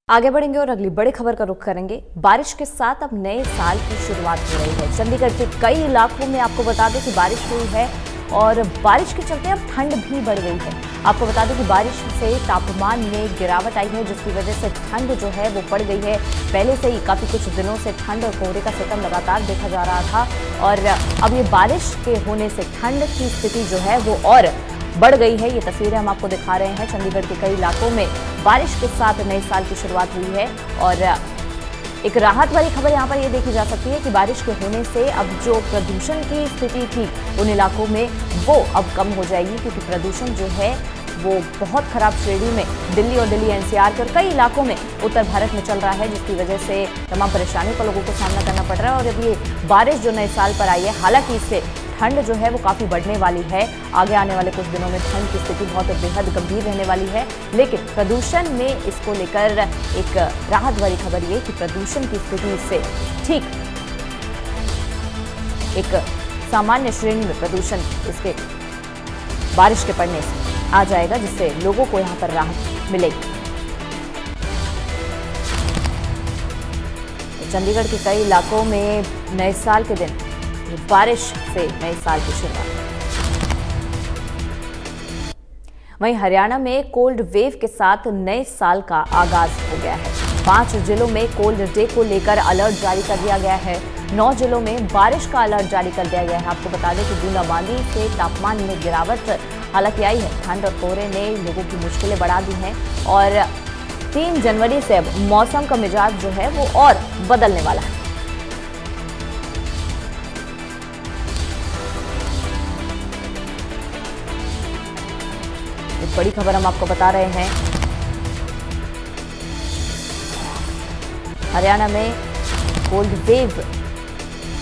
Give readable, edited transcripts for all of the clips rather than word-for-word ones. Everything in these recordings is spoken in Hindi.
आगे बढ़ेंगे और अगली बड़ी खबर का रुख करेंगे। बारिश के साथ अब नए साल की शुरुआत हो रही है। चंडीगढ़ के कई इलाकों में आपको बता दें कि बारिश हुई है और बारिश के चलते अब ठंड भी बढ़ गई है। आपको बता दें कि बारिश से तापमान में गिरावट आई है, जिसकी वजह से ठंड जो है वो बढ़ गई है। पहले से ही काफी कुछ दिनों से ठंड और कोहरे का सितम लगातार देखा जा रहा था और अब ये बारिश के होने से ठंड की स्थिति जो है वो और बढ़ गई है। ये तस्वीरें हम आपको दिखा रहे हैं। चंडीगढ़ के कई इलाकों में बारिश के साथ नए साल की शुरुआत हुई है और एक राहत वाली खबर यहाँ पर ये देखी जा सकती है कि बारिश के होने से अब जो प्रदूषण की स्थिति थी उन इलाकों में वो अब कम हो जाएगी, क्योंकि प्रदूषण जो है वो बहुत खराब श्रेणी में दिल्ली और दिल्ली एनसीआर के कई इलाकों में उत्तर भारत में चल रहा है, जिसकी वजह से तमाम परेशानियों का लोगों को सामना करना पड़ रहा है। और अब ये बारिश जो नए साल पर आई है, हालांकि इससे ठंड जो है वो काफी बढ़ने वाली है। आगे आने वाले कुछ दिनों में ठंड की स्थिति बहुत बेहद गंभीर रहने वाली है, लेकिन प्रदूषण में इसको लेकर एक राहत वाली खबर ये कि प्रदूषण की स्थिति से ठीक एक सामान्य श्रेणी में प्रदूषण इसके बारिश के पड़ने से आ जाएगा, जिससे लोगों को यहाँ पर राहत मिलेगी। चंडीगढ़ के कई इलाकों में नए साल के दिन बारिश से नए साल की शुरुआत। वहीं हरियाणा में कोल्ड वेव के साथ नए साल का आगाज हो गया है। 5 जिलों में कोल्ड डे को लेकर अलर्ट जारी कर दिया गया है। 9 जिलों में बारिश का अलर्ट जारी कर दिया गया है। आपको बता दें कि बूंदाबांदी से तापमान में गिरावट हालांकि आई है। ठंड और कोहरे ने लोगों की मुश्किलें बढ़ा दी हैं और 3 जनवरी से अब मौसम का मिजाज जो है वो और बदलने वाला है। एक बड़ी खबर हम आपको बता रहे हैं। हरियाणा में कोल्ड वेव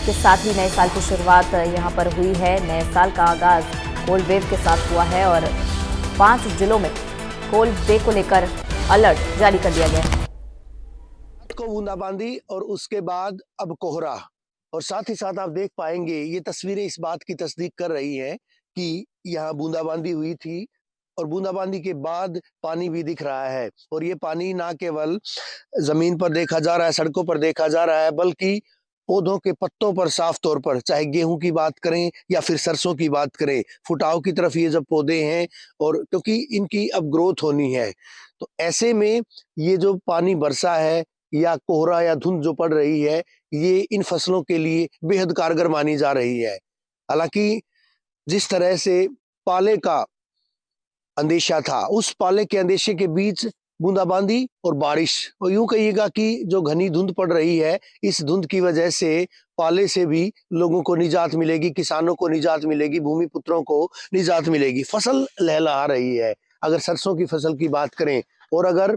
के साथ ही नए साल की शुरुआत यहां पर हुई है। नए साल का आगाज कोल्ड वेव के साथ हुआ है और 5 जिलों में कोल्ड वेव को लेकर अलर्ट जारी कर दिया गया है। को बूंदाबांदी और उसके बाद अब कोहरा, और साथ ही साथ आप देख पाएंगे ये तस्वीरें इस बात की तस्दीक कर रही हैं कि यहाँ बूंदाबांदी हुई थी और बूंदाबांदी के बाद पानी भी दिख रहा है। और ये पानी ना केवल जमीन पर देखा जा रहा है, सड़कों पर देखा जा रहा है, बल्कि पौधों के पत्तों पर साफ तौर पर, चाहे गेहूं की बात करें या फिर सरसों की बात करें, फुटाव की तरफ ये जब पौधे हैं और क्योंकि इनकी अब ग्रोथ होनी है, तो ऐसे में ये जो पानी बरसा है या कोहरा या धुंध जो पड़ रही है, ये इन फसलों के लिए बेहद कारगर मानी जा रही है। हालांकि जिस तरह से पाले का अंदेशा था, उस पाले के अंदेशे के बीच बूंदाबांदी और बारिश, और यूं कहिएगा कि जो घनी धुंध पड़ रही है, इस धुंध की वजह से पाले से भी लोगों को निजात मिलेगी, किसानों को निजात मिलेगी, भूमि पुत्रों को निजात मिलेगी, फसल लहलहा रही है। अगर सरसों की फसल की बात करें और अगर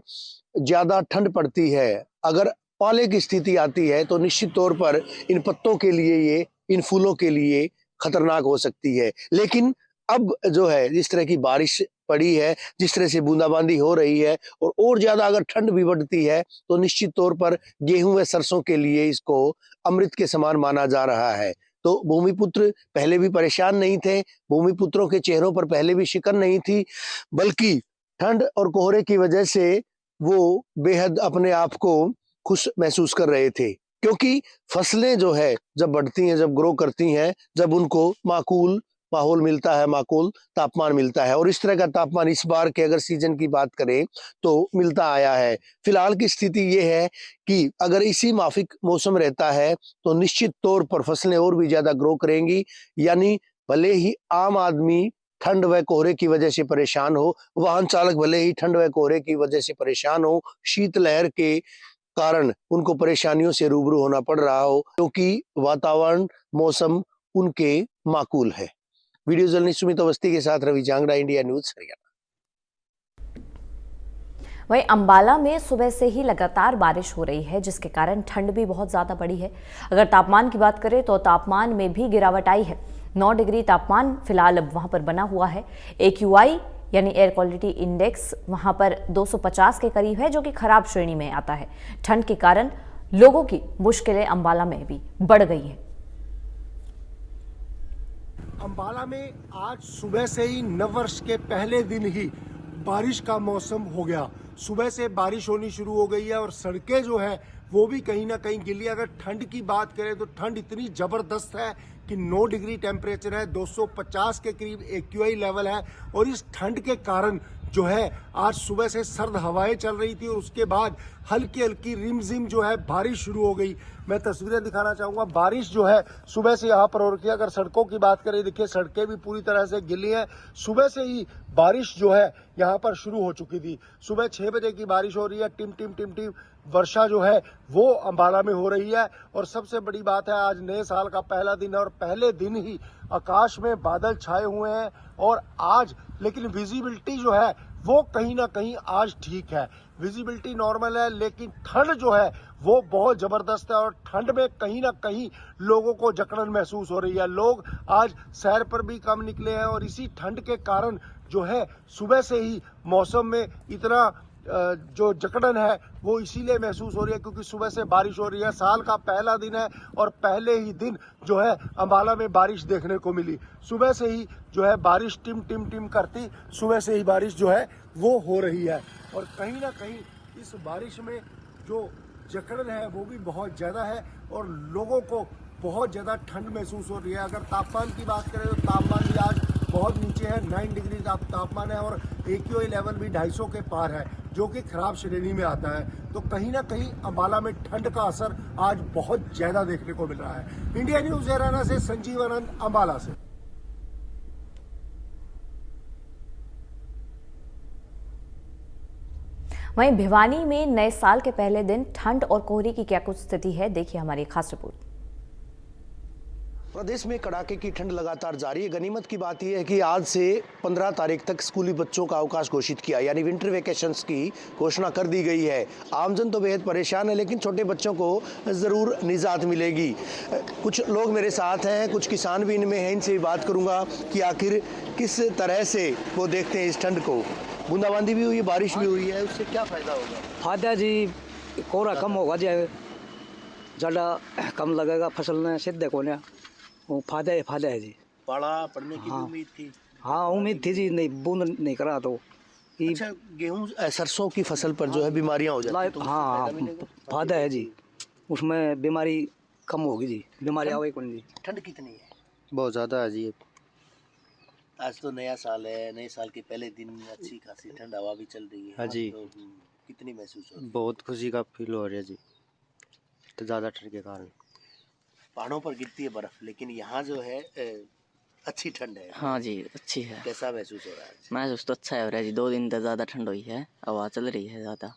ज्यादा ठंड पड़ती है, अगर पाले की स्थिति आती है, तो निश्चित तौर पर इन पत्तों के लिए, ये इन फूलों के लिए खतरनाक हो सकती है। लेकिन अब जो है, जिस तरह की बारिश पड़ी है, जिस तरह से बूंदाबांदी हो रही है और ज्यादा अगर ठंड भी बढ़ती है, तो निश्चित तौर पर गेहूं व सरसों के लिए इसको अमृत के समान माना जा रहा है। तो भूमिपुत्र पहले भी परेशान नहीं थे, भूमिपुत्रों के चेहरों पर पहले भी शिकन नहीं थी, बल्कि ठंड और कोहरे की वजह से वो बेहद अपने आप को खुश महसूस कर रहे थे, क्योंकि फसलें जो है जब बढ़ती हैं, जब ग्रो करती हैं, जब उनको माकूल माहौल मिलता है, माकूल तापमान मिलता है, और इस तरह का तापमान इस बार के अगर सीजन की बात करें तो मिलता आया है। फिलहाल की स्थिति ये है कि अगर इसी माफिक मौसम रहता है तो निश्चित तौर पर फसलें और भी ज्यादा ग्रो करेंगी। यानी भले ही आम आदमी ठंड व कोहरे की वजह से परेशान हो, वाहन चालक भले ही ठंड व कोहरे की वजह से परेशान हो, शीतलहर के कारण उनको परेशानियों से रूबरू होना पड़ रहा हो, क्योंकि वातावरण मौसम उनके माकूल है। वीडियो जर्नलिस्ट सुमित अवस्थी के साथ रवि जांगड़ा, इंडिया न्यूज हरियाणा। वहीं अंबाला में सुबह से ही लगातार बारिश हो रही है, जिसके कारण ठंड भी बहुत ज्यादा बढ़ी है। अगर तापमान की बात करें तो तापमान में भी गिरावट आई है। 9 डिग्री तापमान फिलहाल अब वहां पर बना हुआ है। AQI यानी एयर क्वालिटी इंडेक्स वहां पर 250 के करीब है, जो कि खराब श्रेणी में आता है। ठंड के कारण लोगों की मुश्किलें अंबाला में भी बढ़ गई हैं। अंबाला में आज सुबह से ही नववर्ष के पहले दिन ही बारिश का मौसम हो गया। सुबह से बारिश होनी शुरू हो गई है और सड़कें जो है वो भी कहीं ना कहीं गिली। अगर ठंड की बात करें तो ठंड इतनी जबरदस्त है कि 9 डिग्री टेम्परेचर है, 250 के करीब एक्यूआई लेवल है। और इस ठंड के कारण जो है आज सुबह से सर्द हवाएं चल रही थी और उसके बाद हल्की हल्की रिमझिम जो है बारिश शुरू हो गई। मैं तस्वीरें दिखाना चाहूंगा। बारिश जो है सुबह से यहाँ पर हो रही है। अगर सड़कों की बात करें, देखिए सड़कें भी पूरी तरह से गिली हैं। सुबह से ही बारिश जो है यहाँ पर शुरू हो चुकी थी। सुबह 6 बजे की बारिश हो रही है। टिम टिम टिम टिम वर्षा जो है वो अंबाला में हो रही है। और सबसे बड़ी बात है, आज नए साल का पहला दिन है और पहले दिन ही आकाश में बादल छाए हुए हैं। और आज लेकिन विजिबिलिटी जो है वो कहीं ना कहीं आज ठीक है। विजिबिलिटी नॉर्मल है, लेकिन ठंड जो है वो बहुत जबरदस्त है। और ठंड में कहीं ना कहीं लोगों को जकड़न महसूस हो रही है। लोग आज सैर पर भी कम निकले हैं और इसी ठंड के कारण जो है सुबह से ही मौसम में इतना जो जकड़न है वो इसीलिए महसूस हो रही है क्योंकि सुबह से बारिश हो रही है। साल का पहला दिन है और पहले ही दिन जो है अंबाला में बारिश देखने को मिली। सुबह से ही जो है बारिश टिम टिम टिम करती सुबह से ही बारिश जो है वो हो रही है। और कहीं ना कहीं इस बारिश में जो जकड़न है वो भी बहुत ज़्यादा है और लोगों को बहुत ज़्यादा ठंड महसूस हो रही है। अगर तापमान की बात करें तो तापमान भी आज बहुत नीचे है, 9 डिग्री तापमान है और एक्यूआई लेवल भी 250 के पार है, जो कि खराब श्रेणी में आता है। तो कहीं ना कहीं अंबाला में ठंड का असर आज बहुत ज़्यादा देखने को मिल रहा है। इंडिया न्यूज़ हरियाणा से संजीव आनंद, अंबाला से। वहीं भिवानी में नए साल के पहले दिन ठंड और कोहरे की क्या कुछ स्थिति है, देखिए हमारी खास रिपोर्ट। प्रदेश में कड़ाके की ठंड लगातार जारी है। गनीमत की बात यह है कि आज से 15 तारीख तक स्कूली बच्चों का अवकाश घोषित किया, यानी विंटर वेकेशंस की घोषणा कर दी गई है। आमजन तो बेहद परेशान है, लेकिन छोटे बच्चों को ज़रूर निजात मिलेगी। कुछ लोग मेरे साथ हैं, कुछ किसान भी इनमें हैं, इनसे भी बात करूंगा कि आखिर किस तरह से वो देखते हैं इस ठंड को। बूंदाबांदी भी हुई है, बारिश भी हुई है, उससे क्या फ़ायदा होगा? फायदा जी, कोहरा कम होगा जी, ज़्यादा कम लगेगा फसल में, सीधे को वो फायदा है जी। पाला पड़ने की उम्मीद थी? हाँ उम्मीद थी जी, नहीं बूंद नहीं करा तो अच्छा, गेहूं सरसों की फसल पर जो है बीमारियां हो जाती हैं, तो हाँ फायदा है जी, उसमें बीमारी कम होगी जी, बीमारी आवे कौन जी। ठंड कितनी है? बहुत ज़्यादा है जी। आज तो नया साल है, नए साल के पहले दिन अच्छी खासी ठंड हवा भी चल रही है। हाँ जी। तो कितनी महसूस हो रही है? बहुत खुशी का फील हो रहा है जी, तो ज़्यादा ठंड के कारण। पहाड़ों पर गिरती है बर्फ, लेकिन यहाँ जो है अच्छी ठंड है। हाँ जी, अच्छी है। कैसा महसूस हो रहा है? महसूस तो अच्छा हो रहा है जी, 2 दिन तक ज़्यादा ठंड हुई है, हवा चल रही है ज़्यादा।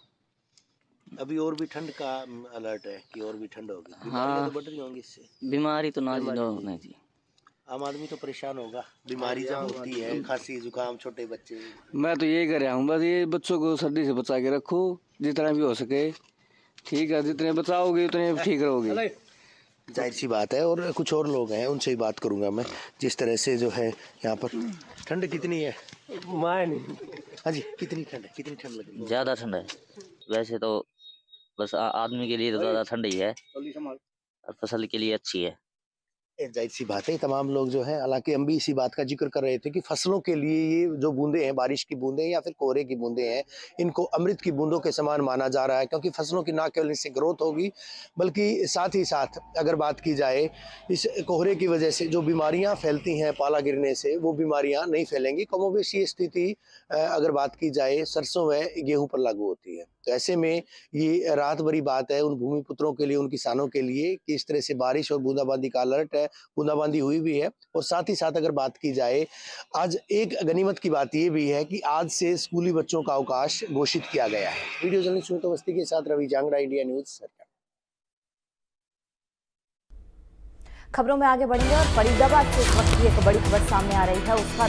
अभी और भी ठंड का अलर्ट है कि और भी ठंड होगी। बीमारियां हाँ। तो बढ़ रही होंगी इससे। बीमारी तो ना जी, नहीं जी। आम आदमी तो परेशान होगा, बीमारी जब होती है, खांसी जुकाम, छोटे बच्चे। मैं तो यही कर रहा हूँ, बस ये बच्चों को सर्दी से बचा के रखो जितना भी हो सके, ठीक है? जितने बचाओगे उतने ठीक रहोगे। जाहिर सी बात है। और कुछ और लोग हैं, उनसे ही बात करूंगा मैं। जिस तरह से जो है यहाँ पर ठंड कितनी है? हाँ जी, कितनी ठंड है? कितनी ठंड लग रही है? ज़्यादा ठंड है वैसे तो, बस आदमी के लिए तो ज़्यादा ठंड ही है और फसल के लिए अच्छी है। जाहिर सी बात है, तमाम लोग जो है, हालांकि हम भी इसी बात का जिक्र कर रहे थे कि फसलों के लिए ये जो बूंदे हैं, बारिश की बूंदे या फिर कोहरे की बूंदे हैं, इनको अमृत की बूंदों के समान माना जा रहा है, क्योंकि फसलों की ना केवल इससे ग्रोथ होगी, बल्कि साथ ही साथ अगर बात की जाए इस कोहरे की वजह से जो बीमारियां फैलती हैं पाला गिरने से, वो बीमारियां नहीं फैलेंगी। कमोबेश ये स्थिति अगर बात की जाए सरसों व गेहूं पर लागू होती है। तो ऐसे में ये राहत भरी बात है उन भूमिपुत्रों के लिए, उन किसानों के लिए कि इस तरह से बारिश और बूंदाबांदी का अलर्ट है, बूंदाबांदी हुई भी है। और साथ ही साथ अगर बात की जाए, आज एक गनीमत की बात ये भी है कि आज से स्कूली बच्चों का अवकाश घोषित किया गया है। वीडियो जर्नलिस्ट सुमित अवस्थी के साथ रवि जांगड़ा, इंडिया न्यूज। खबरों में आगे बढ़ेंगे और फरीदाबाद से इस वक्त की एक बड़ी खबर सामने आ रही है, उसका